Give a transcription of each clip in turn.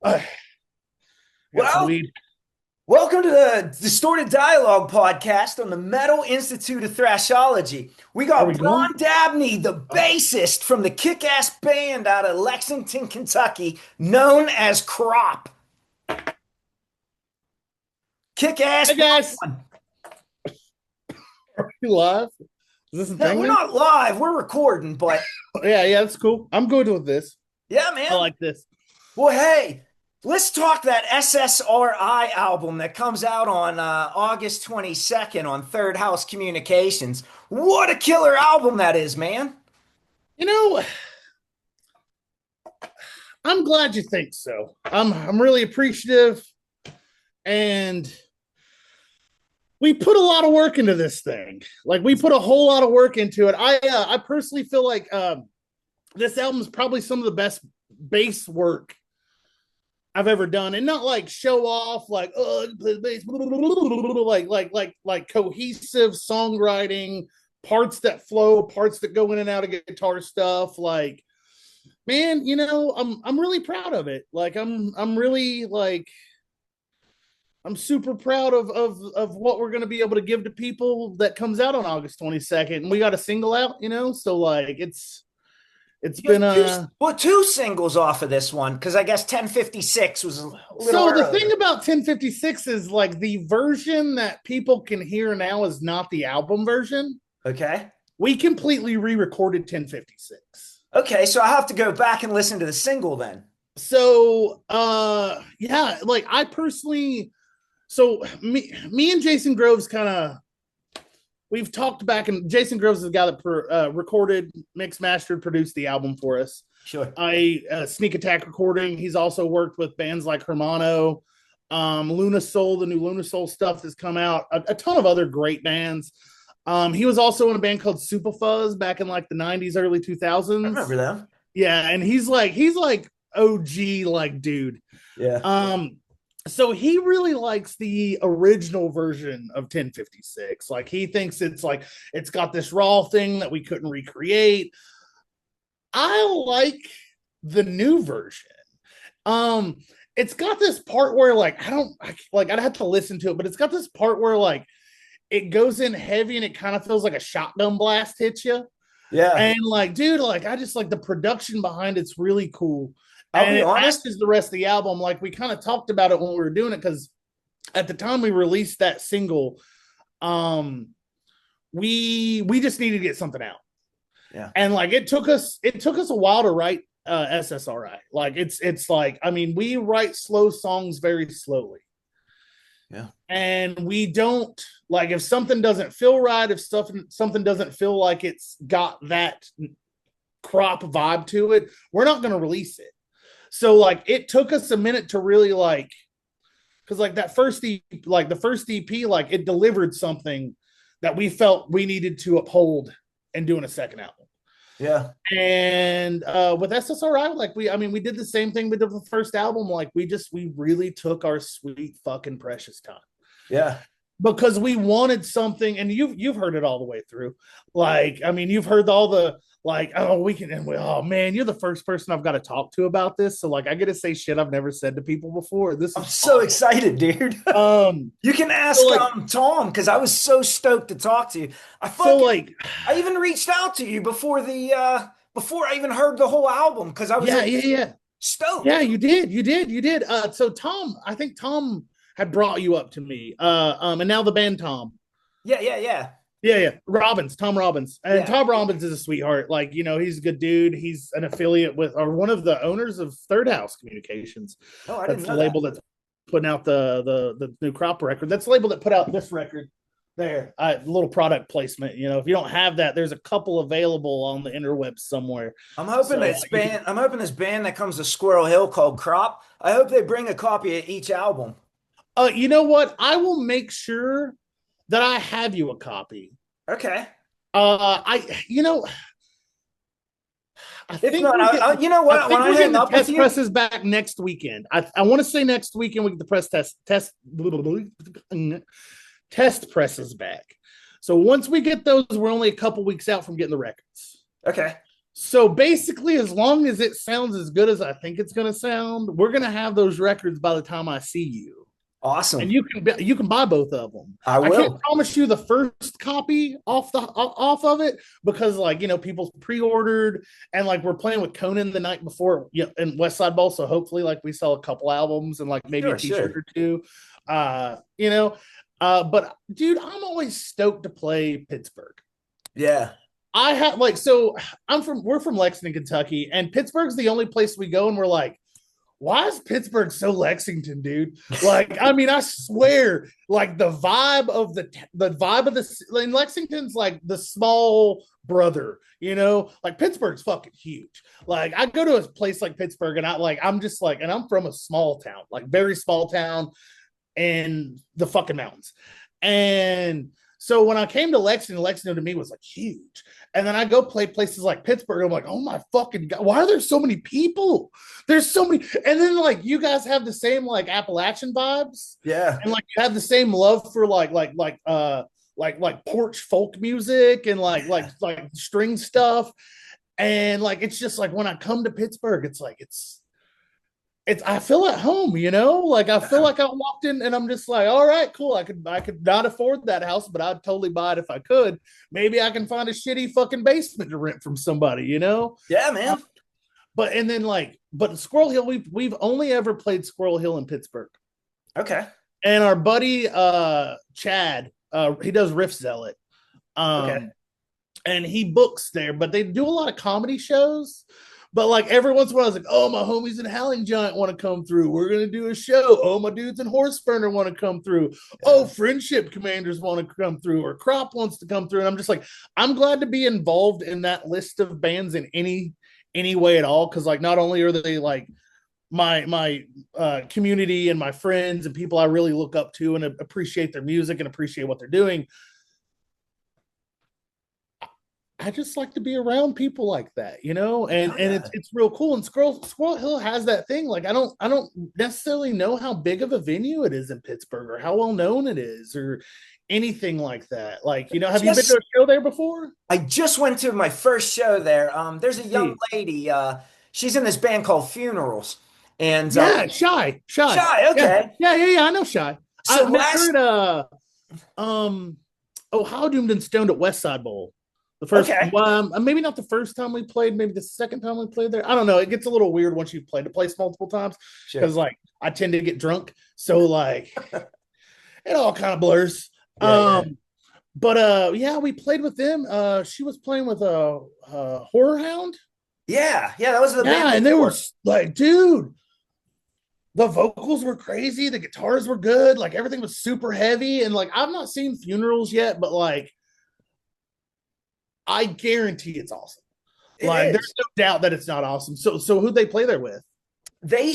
Uh, got some Well, weed. welcome to the Distorted Dialogue podcast on the Metal Institute of Thrashology. We Are got we going? Braun Dabney, the bassist from the kick-ass band out of Lexington, Kentucky, known as Crop. Kick-ass Hey guys, Braun. are we live? Is this a No, thing we're now? not live, we're recording, but Yeah, that's cool. I'm good with this. yeah, I man. like this. Well, hey, let's talk that SSRI album that comes out on August 22nd on Third House Communications. What a killer album that is, man. You know, I'm glad you think so. I'm really appreciative, and we put a lot of work into this thing. Like we put a whole lot of work into it. I personally feel like this album is probably some of the best bass work I've ever done, and not like show off, like oh, play the bass, like cohesive songwriting, parts that flow, parts that go in and out of guitar stuff. Like, man, I'm really proud of it. Like, I'm really like I'm super proud of what we're gonna be able to give to people that comes out on August 22nd, and we got a single out, so like it's You have been two singles off of this one because I guess 1056 was a little So the thing earlier. about 1056 is like the version that people can hear now is not the album version. Okay. We completely re-recorded 1056. Okay, so I have to go back and listen to the single then. So yeah, like I personally me and Jason Groves kind of we've talked back, and Jason Groves is the guy that recorded, mixed, mastered, produced the album for us. Sure. I Sneak Attack Recording. He's also worked with bands like Hermano, Luna Soul. The new Luna Soul stuff has come out. A ton of other great bands. He was also in a band called Super Fuzz back in like the 90s, early I 2000s. remember them. Yeah, and he's like OG like dude. Yeah. Um, so he really likes the original version of 1056. Like he thinks it's got this raw thing that we couldn't recreate. I like the new version. Um, it's got this part where like I'd have to listen to it, but it's got this part where like it goes in heavy and it kind of feels like a shotgun blast hits you. Yeah. And like, dude, like I just like the production behind it's really cool. I'll And be it honest. matches the rest of the album. Like we kind of talked about it when we were doing it, because at the time we released that single, um, we just needed to get something out. Yeah. And like it took us a while to write SSRI. Like it's like, I mean, we write slow songs very slowly. Yeah. And we don't, like, if something doesn't feel right, if something doesn't feel like it's got that crop vibe to it, we're not going to release it. So like it took us a minute to really like, because like that first like the first EP, like it delivered something that we felt we needed to uphold and doing a second album. Yeah. And with SSRI, like we did the same thing with the first album. Like we really took our sweet fucking precious time, Yeah. because we wanted something, and you've heard it all the way through. Like, I mean, you've heard all the like, oh, oh man, you're the first person I've got to talk to about this. So like I get to say shit I've never said to people before. This I'm is so awesome. excited, dude. Um You can so ask like Tom because I was so stoked to talk to you. I so fucking like I even reached out to you before I even heard the whole album because I was yeah, like yeah, yeah. stoked. Yeah, you did. So Tom, I think Tom had brought you up to me. And now the band Tom. Yeah, yeah, yeah. Yeah, yeah. Tom Robbins. And Yeah. Tom Robbins is a sweetheart. Like, he's a good dude. He's an affiliate with, or one of the owners of Third House Communications. Oh, I didn't That's the know that. label that's putting out the new crop record. That's the label that put out this record there. Little product placement. If you don't have that, there's a couple available on the interwebs somewhere. So I'm hoping this band that comes to Squirrel Hill called Crop. I hope they bring a copy of each album. you know what? I will make sure that I have you a copy. Okay. I I If think not, we're getting you know what? When I we're getting hang the up with test you, presses back next weekend. I want to say next weekend we get the test presses back. So once we get those, we're only a couple weeks out from getting the records. okay. So basically, as long as it sounds as good as I think it's going to sound, we're going to have those records by the time I see you. And Awesome. you can buy both of them. I I can't will. promise you the first copy off of it because people pre-ordered and like we're playing with Conan the night before in West Side Bowl, so hopefully like we sell a couple albums and like maybe a t-shirt or two. But dude, I'm always stoked to play Pittsburgh. Yeah. I have we're from Lexington, Kentucky, and Pittsburgh's the only place we go and we're like, why is Pittsburgh so Lexington, dude? Like, I mean, I swear, like the vibe of in Lexington's like the small brother, like Pittsburgh's fucking huge. Like, I go to a place like Pittsburgh and I'm from a small town, like very small town in the fucking mountains. And so when I came to Lexington to me was like huge. And then I go play places like Pittsburgh. I'm like, oh my fucking God, why are there so many people? There's so many. And then like you guys have the same like Appalachian vibes. Yeah. And like you have the same love for like porch folk music and like string stuff. And like it's just like when I come to Pittsburgh, it's I feel at home, like I feel like I walked in and I'm just like, all right, cool. I could not afford that house, but I'd totally buy it if I could. Maybe I can find a shitty fucking basement to rent from somebody, Yeah, man. But in Squirrel Hill, we've only ever played Squirrel Hill in Pittsburgh. Okay. And our buddy Chad, he does Riff Zealot. Okay. And he books there, but they do a lot of comedy shows. But like every once in a while, I was like, oh, my homies in Howling Giant want to come through. We're going to do a show. Oh, my dudes in Horseburner want to come through. Yeah. Oh, Friendship Commanders want to come through, or Crop wants to come through. And I'm just like, I'm glad to be involved in that list of bands in any way at all. Cause like, not only are they like my community and my friends and people I really look up to and appreciate their music and appreciate what they're doing, I just like to be around people like that, and it's real cool. And Squirrel Hill has that thing. Like I don't necessarily know how big of a venue it is in Pittsburgh or how well known it is or anything like that. Like, have you been to a show there before? I just went to my first show there. There's a young lady. She's in this band called Funerals. And Shy. Okay. Yeah. I know Shy. So I heard How Doomed and Stoned at West Side Bowl. The first, maybe not the first time we played, maybe the second time we played there. I don't know. It gets a little weird once you've played the place multiple times because, like, I tend to get drunk, so like, it all kind of blurs. But we played with them. She was playing with a Horror Hound. Yeah, that was the band. And they were like, dude, the vocals were crazy. The guitars were good. Like everything was super heavy. And like, I've not seen Funerals yet, but like, I guarantee it's awesome. There's no doubt that it's not awesome. So who'd they play there with?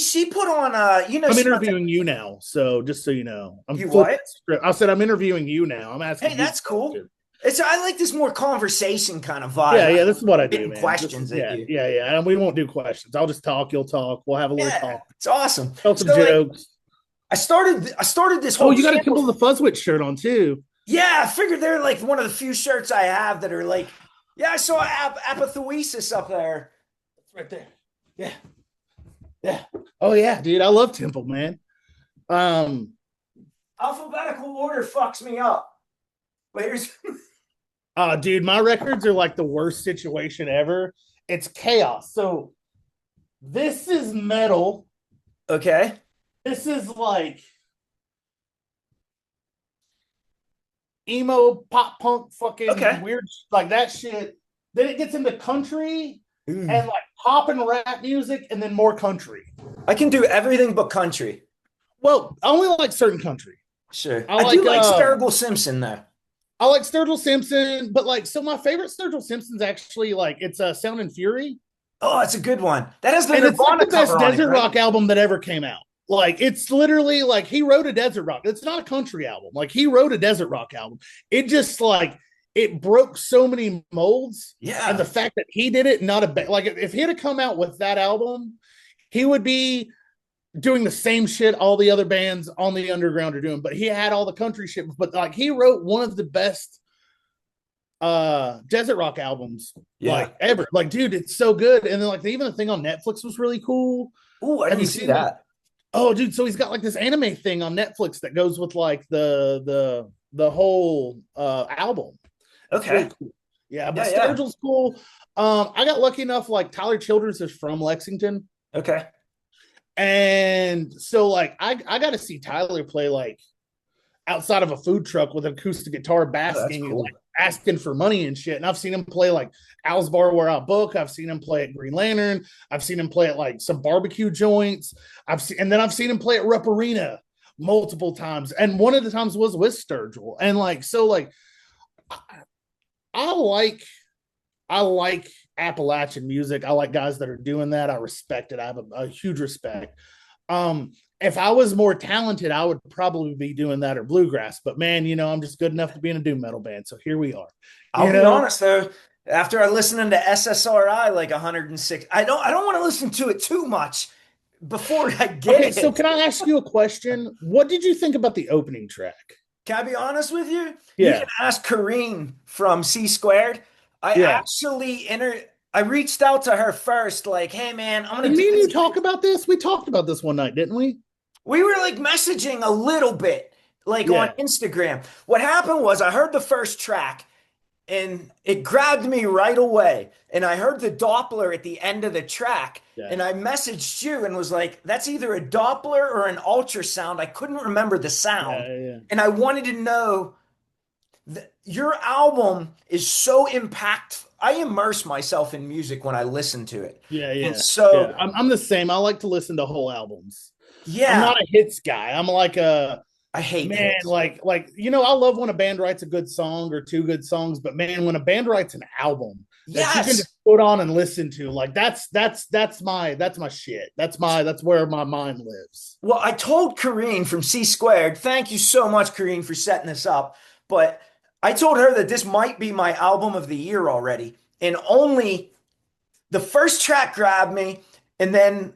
She put on I'm interviewing you now, so just so you know. I said I'm interviewing you now. I'm asking. Hey, that's cool. I like this more conversation kind of vibe. Yeah, this is what I do, man. Questions at you. Yeah. And we won't do questions. I'll just talk, you'll talk. We'll have a little talk. It's awesome. Tell some jokes. I started this whole you got a Kimball the Fuzzwitch shirt on too. Yeah, I figured they're like one of the few shirts I have that are like, I saw Apathoesis up there. It's right there. Yeah. Oh yeah, dude. I love Temple, man. Alphabetical order fucks me up. But here's dude, my records are like the worst situation ever. It's chaos. So this is metal. Okay. This is like emo pop punk fucking weird like that shit. Then it gets into country and like pop and rap music and then more country. I can do everything but country. Well, I only like certain country. Sure. I do like Sturgill Simpson though. I like Sturgill Simpson, but like so my favorite Sturgill Simpson's actually like it's Sound and Fury. Oh, it's a good one. That has the Nirvana it's like the best desert right? rock album that ever came out. Like it's literally like he wrote a desert rock. It's not a country album. Like he wrote a desert rock album. It just like it broke so many molds. Yeah. And the fact that he did it, not a like if he had to come out with that album, he would be doing the same shit all the other bands on the underground are doing. But he had all the country shit. But like he wrote one of the best desert rock albums Yeah. like ever. Like, dude, it's so good. And then like even the thing on Netflix was really cool. Ooh, I Have you didn't see seen that. Oh, dude, so he's got like this anime thing on Netflix that goes with like the whole album. It's really Okay. cool. Yeah, but Yeah, yeah. Sturgill's cool. I got lucky enough, like Tyler Childers is from Lexington. Okay. And so like I got to see Tyler play like outside of a food truck with an acoustic guitar Oh, that's basking, like cool. asking for money and shit. And I've seen him play like Al's Bar where I book. I've seen him play at Green Lantern. I've seen him play at like some barbecue joints. And then I've seen him play at Rupp Arena multiple times. And one of the times was with Sturgill. And like, so like I, I like I like Appalachian music. I like guys that are doing that. I respect it. I have a huge respect. If I was more talented, I would probably be doing that or bluegrass. But man, I'm just good enough to be in a doom metal band. So here we are. I'll You be know? honest though, after I listening to SSRI like 106, I don't want to listen to it too much before I Okay, get so it. can I ask you a question? What did you think about the opening track? Can I be honest with you? You can Yeah, ask Corrine from C Squared. I yeah. actually I reached out to her first, like, hey man, I'm gonna Did do me and you this. talk about this? We talked about this one night, didn't we? We were like messaging a little bit, like on Yeah. Instagram. What happened was I heard the first track and it grabbed me right away. And I heard the Doppler at the end of the track. Yeah. And I messaged you and was like, that's either a Doppler or an ultrasound. I couldn't remember the Yeah. sound. Yeah. And I wanted to know that your album is so impactful. I immerse myself in music when I listen to it. Yeah. And Yeah. Yeah. so, I'm the same. I like to listen to whole albums. I'm yeah, not a hits guy. I'm like a I hate man, hits. I love when a band writes a good song or two good songs, but man, when a band writes an album that you can just Yes. put on and listen to, like that's my shit. That's where my mind lives. Well, I told Corrine from C Squared, thank you so much, Corrine, for setting this up. But I told her that this might be my album of the year already. And only the first track grabbed me. And then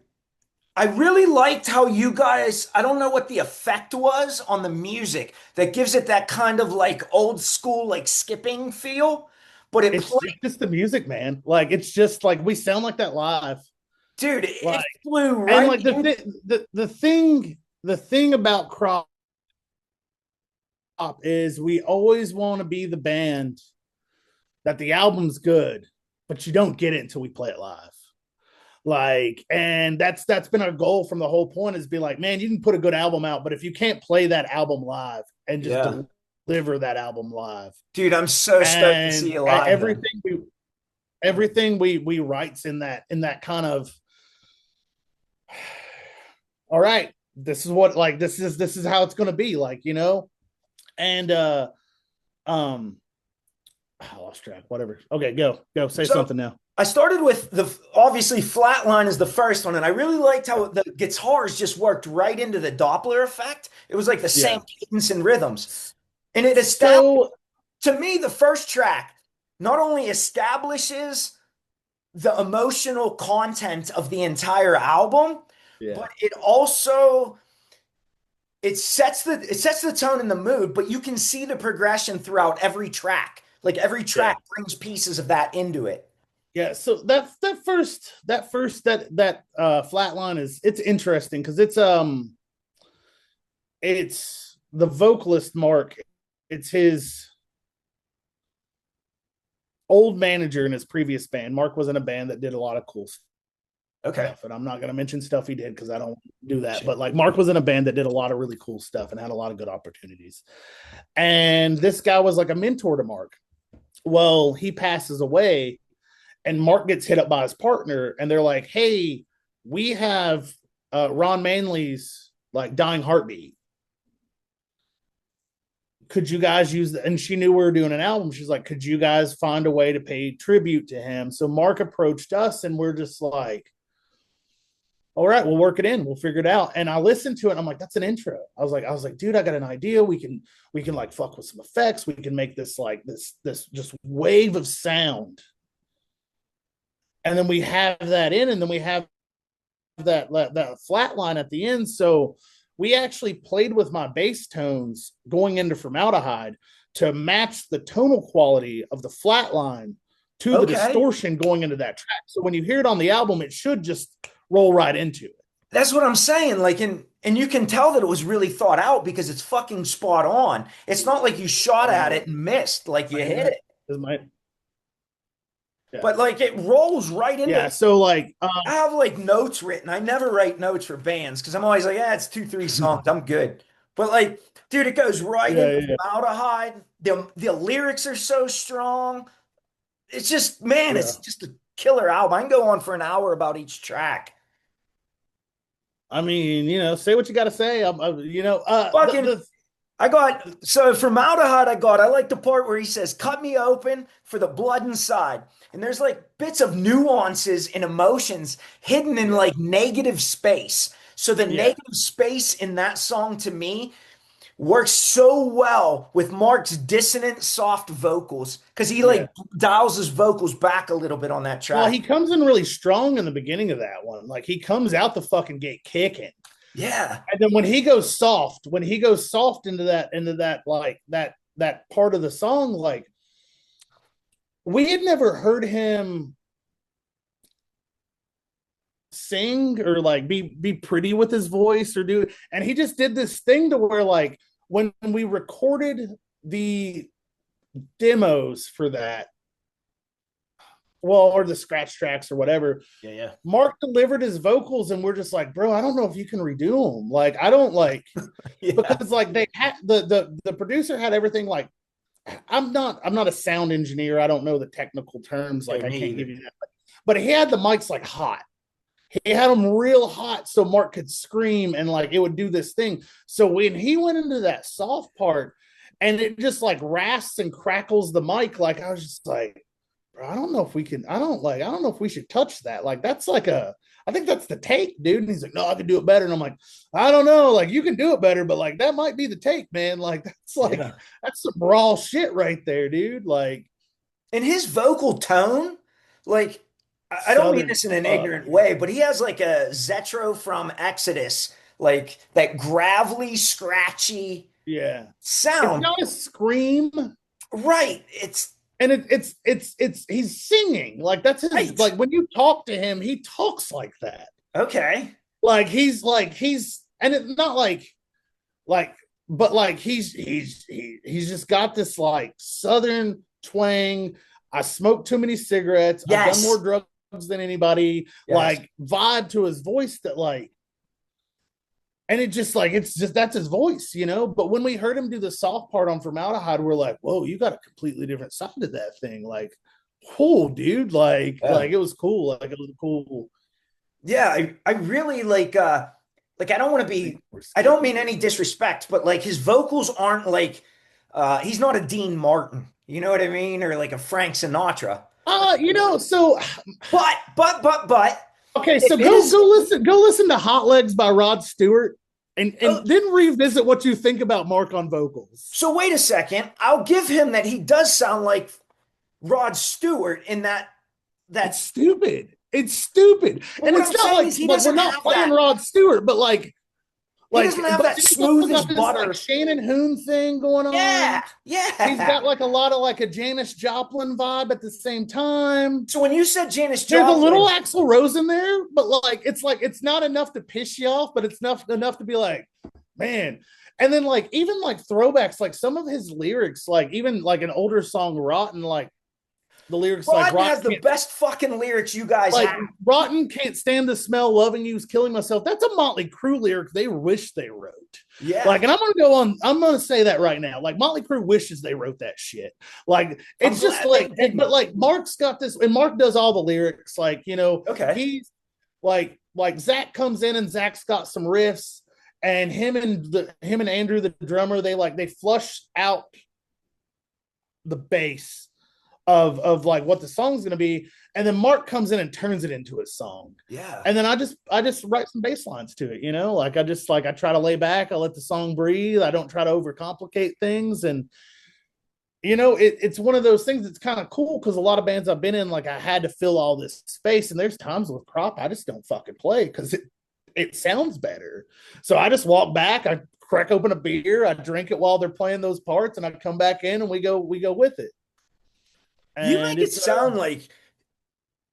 I really liked how you guys, I don't know what the effect was on the music that gives it that kind of like old school, like skipping feel. But it It's played, just the music, man. Like it's just like we sound like that live. dude, Like it flew and right like the in. thing the thing about crop is we always want to be the band that the album's good, but you don't get it until we play it live. Like, and that's been our goal from the whole point is be like, man, you can put a good album out, but if you can't play that album live and just Yeah. deliver that album live, Dude, I'm so stoked to see and you live then. everything we writes in that kind of, all right, this is what like this is how it's gonna be, like, and um I lost track, whatever. Okay, go say So something now. I started with the obviously Flatline is the first one, and I really liked how the guitars just worked right into the Doppler effect. It was like the same Yeah. cadence and rhythms. And it established So to me the first track not only establishes the emotional content of the entire album, yeah, but it sets the tone and the mood, but you can see the progression throughout every track. Like every yeah. track brings pieces of that into it. Yeah, so that flatline it's interesting because it's the vocalist Mark. It's his old manager in his previous band. Mark was in a band that did a lot of cool Okay. stuff, and I'm not going to mention stuff he did because I don't do that. But like Mark was in a band that did a lot of really cool stuff and had a lot of good opportunities. And this guy was like a mentor to Mark. Well, he passes away, and Mark gets hit up by his partner, and they're like, "Hey, we have Ron Manley's like Dying Heartbeat. Could you guys use that?" And she knew we were doing an album. She's like, "Could you guys find a way to pay tribute to him?" So Mark approached us, and we're just like, "All right, we'll work it in. We'll figure it out." And I listened to it, and I'm like, "That's an intro." I was like, "Dude, I got an idea. We can like fuck with some effects. We can make this like this just wave of sound." And then we have that in, and then we have that flat line at the end. So we actually played with my bass tones going into Formaldehyde to match the tonal quality of the flat line to the distortion going into that track. So when you hear it on the album, it should just roll right into it. That's what I'm saying. Like, and you can tell that it was really thought out because it's fucking spot on. It's not like you shot at it and missed, like you hit it. Yeah. But like it rolls right into it. So like I have like notes written. I never write notes for bands because I'm always like, yeah, it's 2-3 songs. I'm good. But like, dude, it goes right into Formaldehyde. The lyrics are so strong. It's just, man, it's just a killer album. I can go on for an hour about each track. I mean, say what you got to say. I got, so Formaldehyde, I like the part where he says, cut me open for the blood inside. And there's like bits of nuances and emotions hidden in like negative space. So the negative space in that song to me works so well with Mark's dissonant, soft vocals because he like dials his vocals back a little bit on that track. Well, he comes in really strong in the beginning of that one. Like he comes out the fucking gate kicking. Yeah. And then when he goes soft into that like that part of the song, like we had never heard him sing or like be pretty with his voice or do, and he just did this thing to where like when we recorded the demos for that, or the scratch tracks or whatever, Mark delivered his vocals and we're just like, bro, I don't know if you can redo them. Like I don't like because like they had the producer had everything. Like I'm not a sound engineer, I don't know the technical terms, like I can't give you that, but he had the mics like hot. He had them real hot so Mark could scream and like it would do this thing. So when he went into that soft part and it just like rasps and crackles the mic, like I was just like, bro, I don't know if we can, I don't know if we should touch that. Like that's like I think that's the take, dude. And he's like, no, I can do it better. And I'm like, I don't know, like you can do it better, but like that might be the take, man. Like that's like that's some raw shit right there, dude. Like, and his vocal tone, like I don't mean this in an ignorant way, but he has like a Zetro from Exodus, like that gravelly, scratchy sound. It's not a scream. Right. It's he's singing. Like that's his like when you talk to him, he talks like that. Okay. Like he's and it's not but like he's just got this like southern twang. I smoked too many cigarettes. I've done more drugs than anybody, like vibe to his voice that like, and it just like it's just that's his voice, but when we heard him do the soft part on Formaldehyde, we're like, whoa, you got a completely different side to that thing. Like, cool, dude. Like it was cool. Like it was cool. I really like I don't want to be, I don't mean any disrespect, but like his vocals aren't like he's not a Dean Martin, you know what I mean, or like a Frank Sinatra. So but okay, so go listen to Hot Legs by Rod Stewart and then revisit what you think about Mark on vocals. So wait a second, I'll give him that he does sound like Rod Stewart in that it's stupid. It's stupid. Well, and it's not like we're not playing Rod Stewart, but like he doesn't have that smooth as butter like Shannon Hoon thing going on. Yeah. He's got like a lot of like a Janis Joplin vibe at the same time. So when you said Janis Joplin, there's a little Axl Rose in there, but like it's not enough to piss you off, but it's enough to be like, man. And then like even like throwbacks, like some of his lyrics, like even like an older song, Rotten, like the lyrics Rotten has the best fucking lyrics you guys have. Rotten can't stand the smell, loving you's killing myself. That's a Motley Crue lyric they wish they wrote. Yeah. Like, and I'm gonna say that right now. Like, Motley Crue wishes they wrote that shit. Like, it's just like, but like Mark's got this, and Mark does all the lyrics. Like, you know, Okay. he's like Zach comes in and Zach's got some riffs, and him and Andrew, the drummer, they flush out the bass of like what the song's gonna be, and then Mark comes in and turns it into a song. Yeah. And then I just write some bass lines to it, you know, like I try to lay back, I let the song breathe, I don't try to overcomplicate things. And you know, it's one of those things that's kind of cool because a lot of bands I've been in, like I had to fill all this space, and there's times with Crop I just don't fucking play because it sounds better. So I just walk back, I crack open a beer, I drink it while they're playing those parts, and I come back in and we go with it. You And make it it's sound like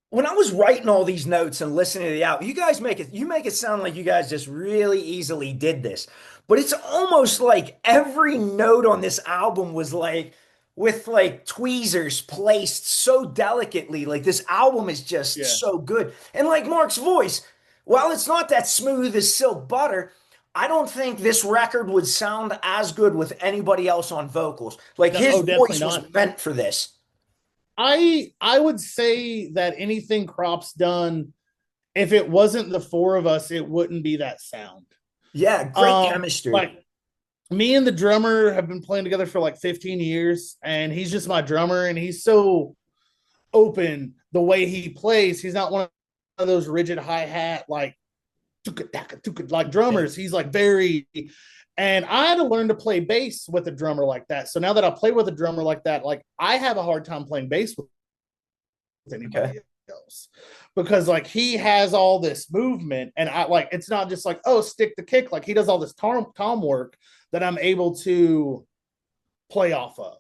when I was writing all these notes and listening to the album, you make it sound like you guys just really easily did this. But it's almost like every note on this album was like with like tweezers placed so delicately. Like this album is just yeah. so good. And like Mark's voice, while it's not that smooth as silk butter, I don't think this record would sound as good with anybody else on vocals. Like No, his oh, definitely voice was not. meant for this. I would say that anything Crop's done, if it wasn't the four of us, it wouldn't be that sound. Yeah, great chemistry. Like me and the drummer have been playing together for like 15 years, and he's just my drummer, and he's so open the way he plays. He's not one of those rigid hi-hat like drummers. He's like very, and I had to learn to play bass with a drummer like that. So now that I play with a drummer like that, like I have a hard time playing bass with anybody else, because like he has all this movement, and I like, it's not just like, oh, stick the kick. Like he does all this tom work that I'm able to play off of,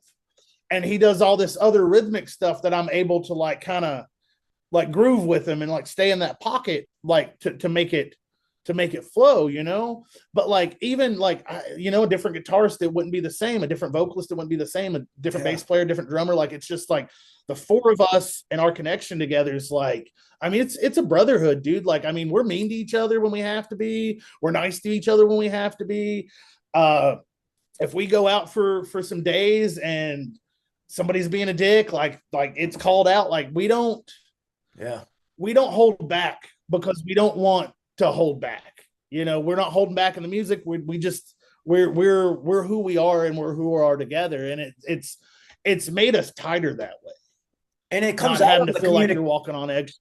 and he does all this other rhythmic stuff that I'm able to like kind of like groove with him and like stay in that pocket, like to make it flow, you know. But like even like you know, a different guitarist, it wouldn't be the same. A different vocalist, it wouldn't be the same. A different bass player, different drummer. Like it's just like the four of us and our connection together is like, I mean, it's a brotherhood, dude. Like, I mean, we're mean to each other when we have to be. We're nice to each other when we have to be. If we go out for some days and somebody's being a dick, like it's called out. Like we don't hold back because we don't want to hold back. You know, we're not holding back in the music. We're who we are, and we're who we are together, and it's made us tighter that way. And it comes not out having to feel like you're walking on eggshells.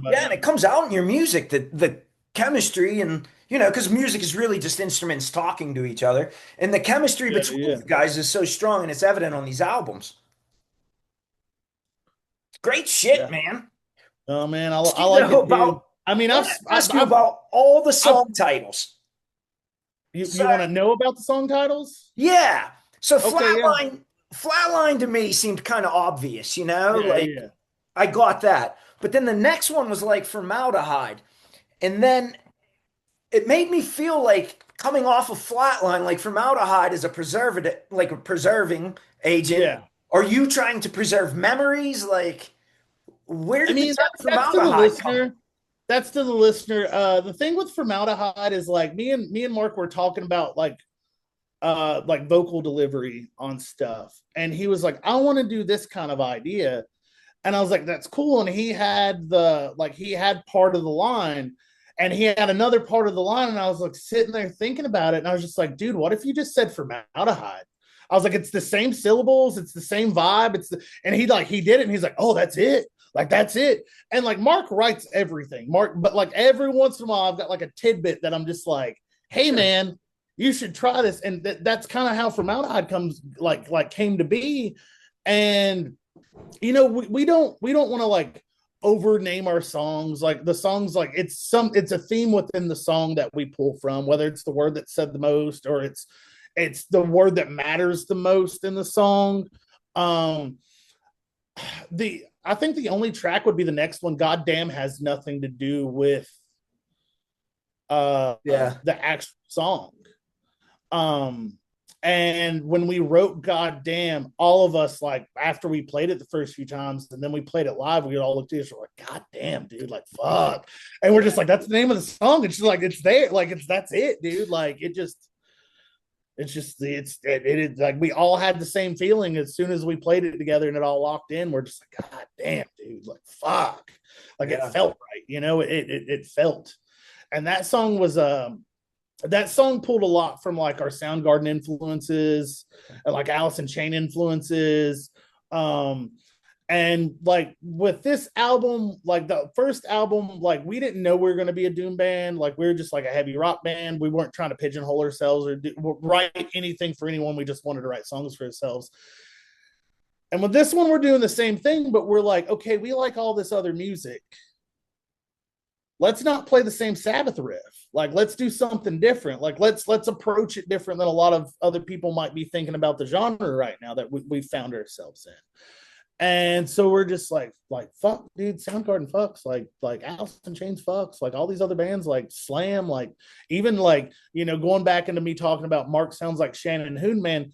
Yeah, and it comes out in your music, the chemistry, and you know, because music is really just instruments talking to each other, and the chemistry between you guys is so strong, and it's evident on these albums. Great shit, man. Oh man, I like it, dude. I mean, I've asked you about all the song titles. You want to know about the song titles? Yeah. So okay, Flatline to me seemed kind of obvious, you know, I got that. But then the next one was like Formaldehyde. And then it made me feel like coming off of Flatline, like Formaldehyde is a preservative, like a preserving agent. Yeah. Are you trying to preserve memories? Like, where did the that's to the listener. That's to the listener. The thing with Formaldehyde is like me and Mark were talking about like vocal delivery on stuff, and he was like, I want to do this kind of idea, and I was like, that's cool. And he had part of the line, and he had another part of the line, and I was like sitting there thinking about it, and I was just like, dude, what if you just said Formaldehyde? I was like, it's the same syllables, it's the same vibe, and he did it, and he's like, oh, that's it. Like, that's it. And like Mark writes everything. But like every once in a while, I've got like a tidbit that I'm just like, hey man, you should try this. And that's kind of how Formaldehyde came to be. And you know, we don't want to like over name our songs. Like the songs, like it's a theme within the song that we pull from, whether it's the word that said the most or it's the word that matters the most in the song. I think the only track would be the next one. Goddamn has nothing to do with the actual song. And when we wrote Goddamn, all of us, like after we played it the first few times and then we played it live, we all looked at each other like, God damn, dude, like fuck. And we're just like, that's the name of the song. It's just like, it's there. Like that's it, dude. Like it is like we all had the same feeling as soon as we played it together and it all locked in. We're just like, God damn, dude, like fuck. Like it felt right, you know, it felt. And that song was that song pulled a lot from like our Soundgarden influences and like Alice in Chain influences. And like with this album, like the first album, like we didn't know we were going to be a doom band. Like we were just like a heavy rock band. We weren't trying to pigeonhole ourselves or write anything for anyone. We just wanted to write songs for ourselves. And with this one, we're doing the same thing, but we're like, okay, we like all this other music. let's not play the same Sabbath riff. Like, let's do something different. Like, let's approach it different than a lot of other people might be thinking about the genre right now that we found ourselves in. And so we're just like fuck, dude, Soundgarden fucks, like Alice in Chains fucks, like all these other bands, like Slam, like even like, you know, going back into me talking about Mark sounds like Shannon Hoon, man.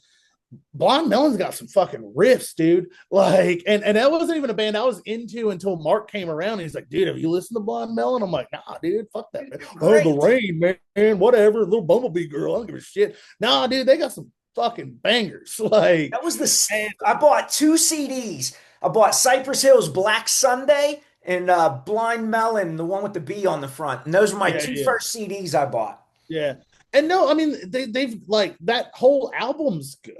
Blonde Melon's got some fucking riffs, dude. Like, and that wasn't even a band I was into until Mark came around. He's like, dude, have you listened to Blonde Melon? I'm like, nah, dude, fuck that, man. Oh, the rain, man, whatever. Little bumblebee girl, I don't give a shit. Nah, dude, they got some fucking bangers. Like, that was I bought 2 CDs. I bought Cypress Hill's Black Sunday and Blind Melon, the one with the B on the front. And those were my two first CDs I bought. Yeah. And no, I mean, they've like that whole album's good.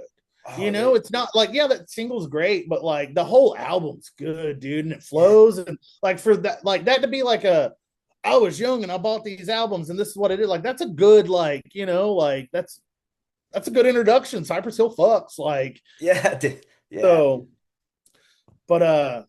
You know, it's not like, yeah, that single's great, but like the whole album's good, dude, and it flows. And like for that, like that to be like I was young and I bought these albums and this is what it is. Like that's a good, like, you know, like that's a good introduction. Cypress Hill fucks, like, yeah. So, but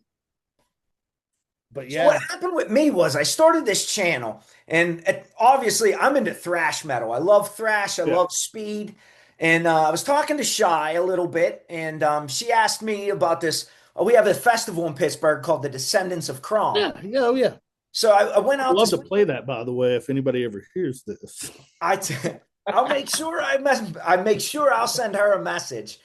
yeah. So what happened with me was I started this channel, and obviously I'm into thrash metal. I love thrash. I love speed. And I was talking to Shy a little bit, and she asked me about this. We have a festival in Pittsburgh called the Descendants of Kron. Yeah. So I went out. I'd love to play that, by the way, if anybody ever hears this. I'll make sure I make sure I'll send her a message.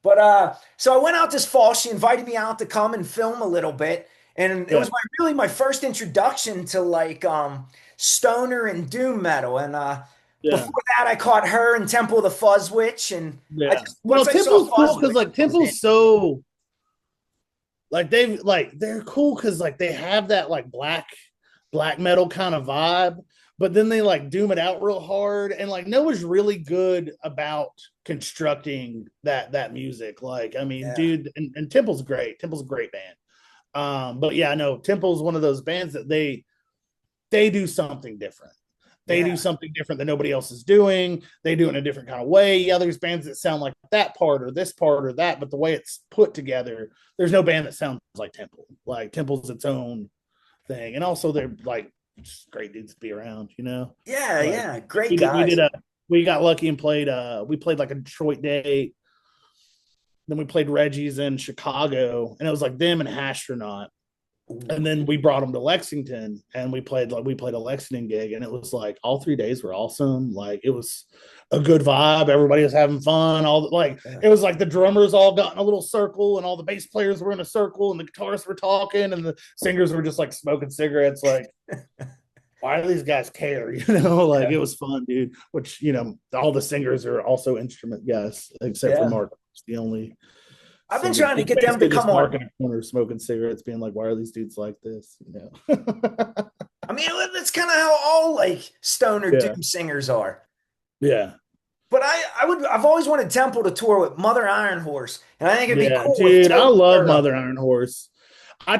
But so I went out this fall. She invited me out to come and film a little bit, and it was really my first introduction to like stoner and doom metal. And before that, I caught her and Temple of the Fuzz Witch, and Temple's cool because like Temple's so like they're cool because like they have that like black metal kind of vibe, but then they like doom it out real hard, and like Noah's really good about constructing that music. Like, I mean, dude, and Temple's great. Temple's a great band. But yeah, I know Temple's one of those bands that they do something different. They do something different that nobody else is doing. They do it in a different kind of way. Yeah, there's bands that sound like that part or this part or that, but the way it's put together, there's no band that sounds like Temple. Like Temple's its own thing. And also they're like just great dudes to be around, you know? Yeah, great guys. We got lucky and played like a Detroit date. Then we played Reggie's in Chicago, and it was like them and Astronaut. And then we brought them to Lexington, and we played a Lexington gig, and it was like all 3 days were awesome. Like it was a good vibe. Everybody was having fun. It was like the drummers all got in a little circle, and all the bass players were in a circle, and the guitarists were talking, and the singers were just like smoking cigarettes. Like, why do these guys care? You know, like it was fun, dude. Which, you know, all the singers are also instrument guys, except for Mark. It's the only. I've been trying to get them to come on. In a corner smoking cigarettes, being like, "Why are these dudes like this?" You know. I mean, that's kind of how all like stoner doom singers are. Yeah. But I've always wanted Temple to tour with Mother Iron Horse, and I think it'd be cool. Dude, I love Mother Iron Horse. I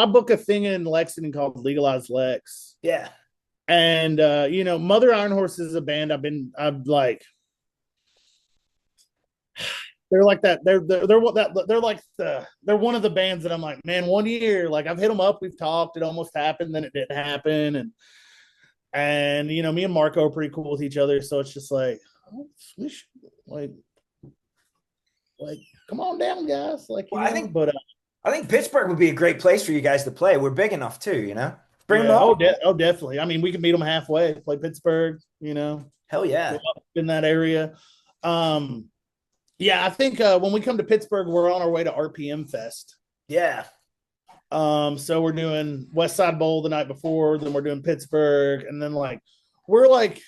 book a thing in Lexington called Legalized Lex. Yeah. And you know, Mother Iron Horse is a band I'm like. They're like that. They're one of the bands that I'm like, man, 1 year, like I've hit them up. We've talked. It almost happened. Then it didn't happen. And you know, me and Marco are pretty cool with each other. So it's just like, we should like come on down, guys. Like, I think Pittsburgh would be a great place for you guys to play. We're big enough too, you know. Bring them up. Oh, definitely. I mean, we can meet them halfway. Play Pittsburgh, you know. Hell yeah. In that area. Yeah, I think when we come to Pittsburgh, we're on our way to RPM Fest. Yeah. So we're doing West Side Bowl the night before, then we're doing Pittsburgh, and then like we're like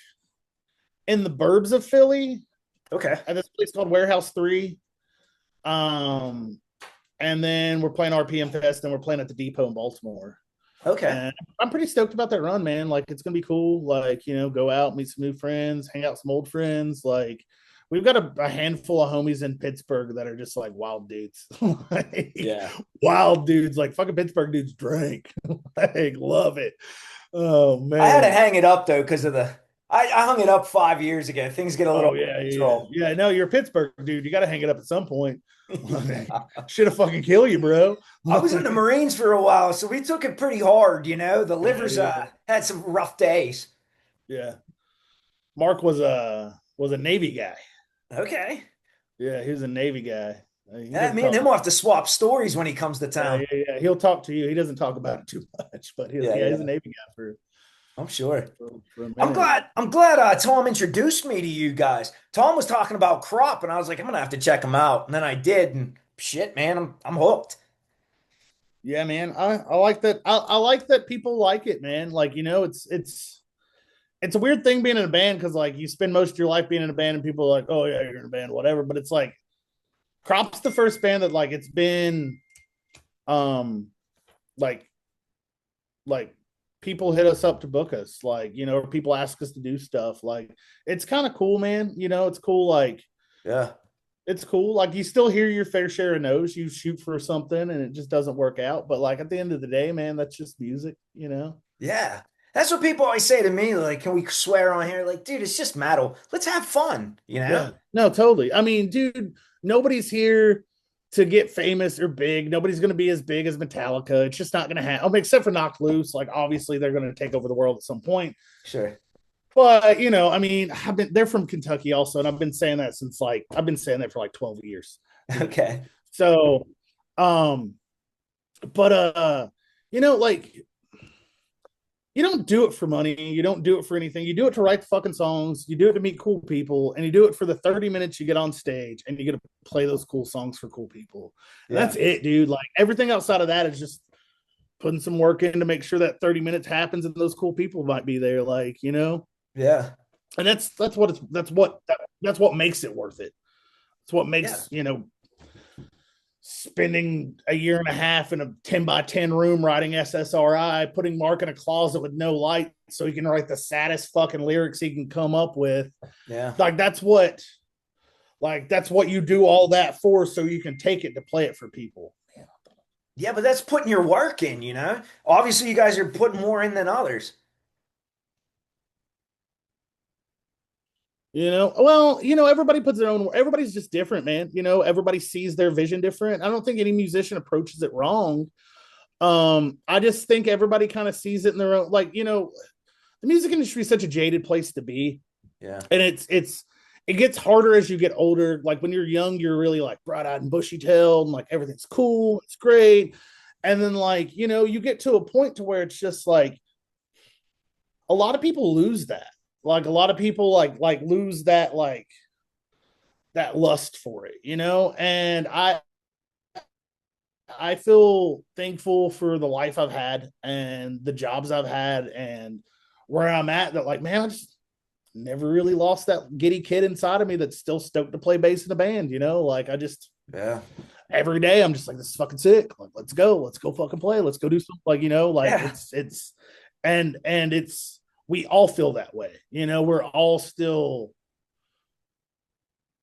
in the burbs of Philly. Okay. At this place called Warehouse 3. And then we're playing RPM Fest, and we're playing at the Depot in Baltimore. Okay. And I'm pretty stoked about that run, man. Like it's gonna be cool. Like, you know, go out, meet some new friends, hang out with some old friends. Like, we've got a handful of homies in Pittsburgh that are just like wild dudes. Wild dudes. Like fucking Pittsburgh dudes drink. Like, love it. Oh man. I had to hang it up though because of I hung it up 5 years ago. Things get a little Oh out of yeah, yeah, control. yeah. No, you're Pittsburgh, dude. You got to hang it up at some point. Should have fucking kill you, bro. I was in the Marines for a while, so we took it pretty hard, The Yeah, livers yeah, had some rough days. yeah. Mark was a Navy guy. Okay. Yeah, he was a Navy guy. He Yeah, doesn't me and talk. him will have to swap stories when he comes to Yeah, town. yeah, yeah. He'll talk to you. He doesn't talk about it too much, but Yeah, yeah, he's a yeah. Navy guy I'm sure. for a I'm minute. glad. I'm glad Tom introduced me to you guys. Tom was talking about crop, and I was like, I'm gonna have to check him out. And then I did, and shit, man, I'm hooked. Yeah, man. I like that. I like that people like it, man. Like, it's a weird thing being in a band because like you spend most of your life being in a band and people are like, oh yeah, you're in a band, whatever. But it's like Crop's the first band that like it's been um like like people hit us up to book us, like, or people ask us to do stuff. Like it's kind of cool, man. It's cool, like Yeah, it's cool. Like you still hear your fair share of no's. You shoot for something and it just doesn't work out. But like at the end of the day, man, that's just music. yeah. That's what people always say to me. Like, can we swear on here? Like, dude, it's just metal. Let's have fun. Yeah. No, totally. I mean, dude, nobody's here to get famous or big. Nobody's going to be as big as Metallica. It's just not going to happen. I mean, except for Knocked Loose. Like, obviously, they're going to take over the world at some point. Sure. But I mean, they're from Kentucky also, and I've been saying that I've been saying that for like 12 years. Okay. So, um, but like you don't do it for money. You don't do it for anything. You do it to write the fucking songs. You do it to meet cool people, and you do it for the 30 minutes you get on stage, and you get to play those cool songs for cool people. And Yeah. that's it, dude. Like everything outside of that is just putting some work in to make sure that 30 minutes happens and those cool people might be there. Like. Yeah. And that's what makes it worth it. It's what Yeah. makes spending a year and a half in a 10 by 10 room writing SSRI, putting Mark in a closet with no light so he can write the saddest fucking lyrics he can come up with. Yeah. That's what you do all that for, so you can take it to play it for people. Yeah, but that's putting your work in. Obviously, you guys are putting more in than others. Well, everybody puts their own, everybody's just different, man. Everybody sees their vision different. I don't think any musician approaches it wrong. I just think everybody kind of sees it in their own, the music industry is such a jaded place to be. Yeah. And it gets harder as you get older. Like when you're young, you're really like bright-eyed and bushy-tailed and like everything's cool, it's great. And then you get to a point to where it's just like a lot of people lose that. Like a lot of people like lose that lust for it. And I feel thankful for the life I've had and the jobs I've had and where I'm at, that like, man, I just never really lost that giddy kid inside of me that's still stoked to play bass in a band. Like I just, Yeah. every day I'm just like, this is fucking sick. Like, let's go fucking play. Let's go do something. Yeah. It's we all feel that way. We're all still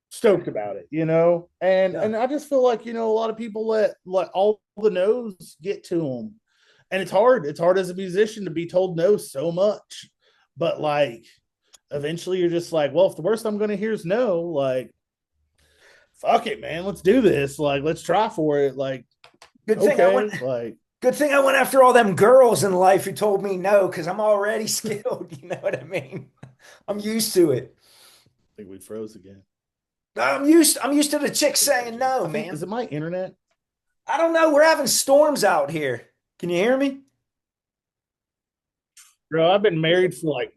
stoked about it. And Yeah. I just feel like, a lot of people let all the no's get to them. And it's hard. It's hard as a musician to be told no so much. But like eventually you're just like, well, if the worst I'm gonna hear is no, like fuck it, man. Let's do this. Like, let's try for it. Like, Good thing I okay, went. like Good thing I went after all them girls in life who told me no, because I'm already skilled. You know what I mean? I'm used to it. I think we froze again. I'm used to the chicks saying no, I think, is man. it my internet? I don't know. We're having storms out here. Can you hear me? Bro, I've been married for like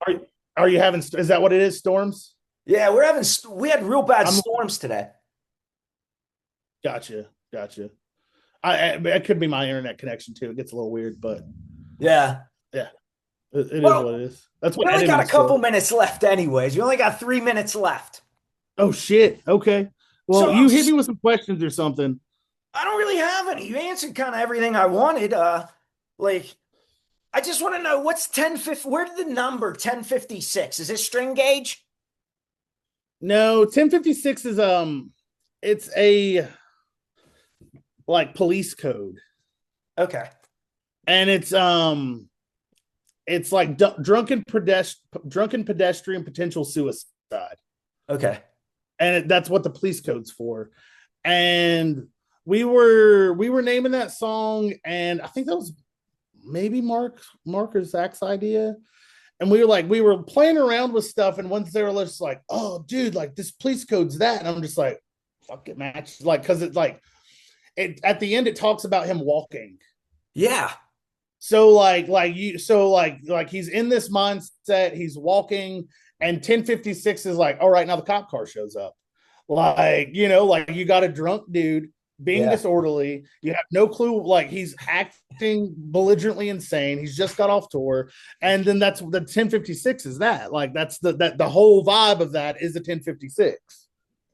are are you having, is that what it is? Storms? Yeah, we had real bad I'm storms today. gotcha. It could be my internet connection too. It gets a little weird, but Yeah. yeah, it is what Well, it is. That's we what only got a editing couple for. minutes left anyways. We only got 3 minutes left. Oh shit. Okay. Well, So you hit me with some questions or something. I don't really have any. You answered kind of everything I wanted. Like I just want to know what's 1050. Where did the number 1056? Is it string gauge? No, 1056 is it's a like police code. Okay. And It's like drunken pedestrian potential suicide, Okay. and that's what the police code's for. And we were naming that song, and I think that was maybe Mark or Zach's idea. And we were playing around with stuff, and once they were just like, "Oh, dude, like this police code's that," and I'm just like, "Fuck it, match!" Like, because it's like it at the end it talks about him walking. Yeah. So like he's in this mindset, he's walking, and 1056 is like, all right, now the cop car shows up. Like, like you got a drunk dude being Yeah. disorderly, you have no clue, like he's acting belligerently insane, he's just got off tour, and then that's the 1056 is that. Like that's the whole vibe of that is the 1056.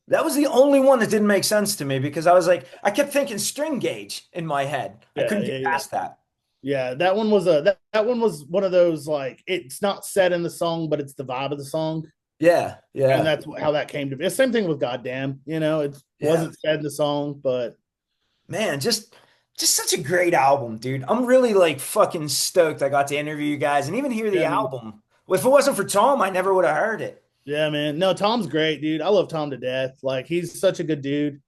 That was the only one that didn't make sense to me because I was like, I kept thinking string gauge in my head. I Yeah, couldn't yeah, get yeah. past that. Yeah, that one was that one was one of those, like it's not said in the song, but it's the vibe of the song, Yeah. and Yeah. that's how that came to be. Same thing with "Goddamn," it Yeah. wasn't said in the song, but Man, just such a great album, dude. I'm really like fucking stoked I got to interview you guys and even hear the yeah, man, album. Well, if it wasn't for Tom, I never would have heard it. yeah, man. No, Tom's great, dude. I love Tom to death. Like he's such a good dude,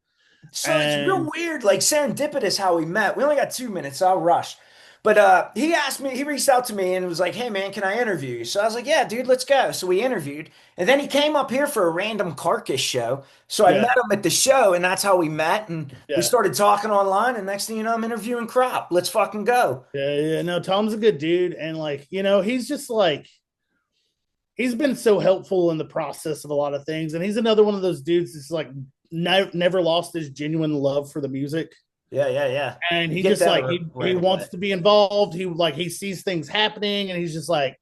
So it's real and weird, like serendipitous how we met. We only got 2 minutes, so I'll rush. But he asked me, he reached out to me and was like, "Hey man, can I interview you?" So I was like, "Yeah, dude, let's go." So we interviewed, and then he came up here for a random carcass show. So I yeah, met him at the show, and that's how we met. And we yeah, started talking online, and next thing you know, I'm interviewing Crop. Let's fucking go. yeah, yeah. No, Tom's a good dude, and like he's just like he's been so helpful in the process of a lot of things, and he's another one of those dudes that's like never lost his genuine love for the music. Yeah, yeah, yeah. And You he get just that like he right away. wants to be involved. He sees things happening, and he's just like,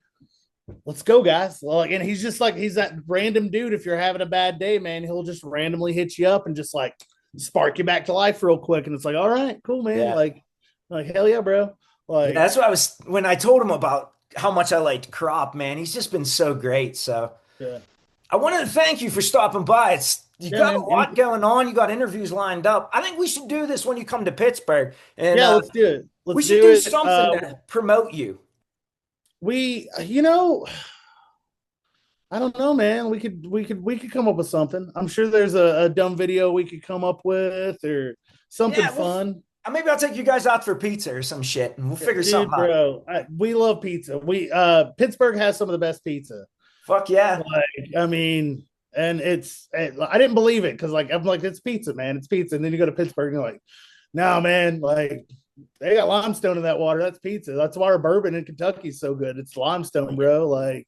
let's go, guys. Like, and he's just like he's that random dude. If you're having a bad day, man, he'll just randomly hit you up and just like spark you back to life real quick. And it's like, all right, cool, man. Yeah. Like hell yeah, bro. Yeah, Like, that's what I was when I told him about how much I liked Crop, man. He's just been so great. So yeah, I wanted to thank you for stopping by. It's you yeah, got a man. lot going on. You got interviews lined up. I think we should do this when you come to Pittsburgh, and Yeah, let's do it. we Let's should do do it. something to promote you. We, I don't know, man. We could come up with something. I'm sure there's a dumb video we could come up with or something Yeah, fun. maybe I'll take you guys out for pizza or some shit, and we'll figure something Dude, out. bro, we love pizza. We Pittsburgh has some of the best pizza. Fuck yeah, Like, I mean, and I didn't believe it because like I'm like it's pizza, man, it's pizza. And then you go to Pittsburgh and you're like, no, man, like they got limestone in that water. That's pizza. That's why our bourbon in Kentucky is so good. It's limestone, bro. Like,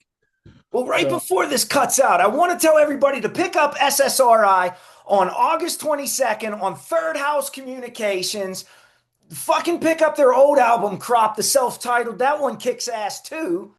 well, right so before this cuts out, I want to tell everybody to pick up SSRI on August 22nd on Third House Communications. Fucking pick up their old album, Crop, the self titled. That one kicks ass too.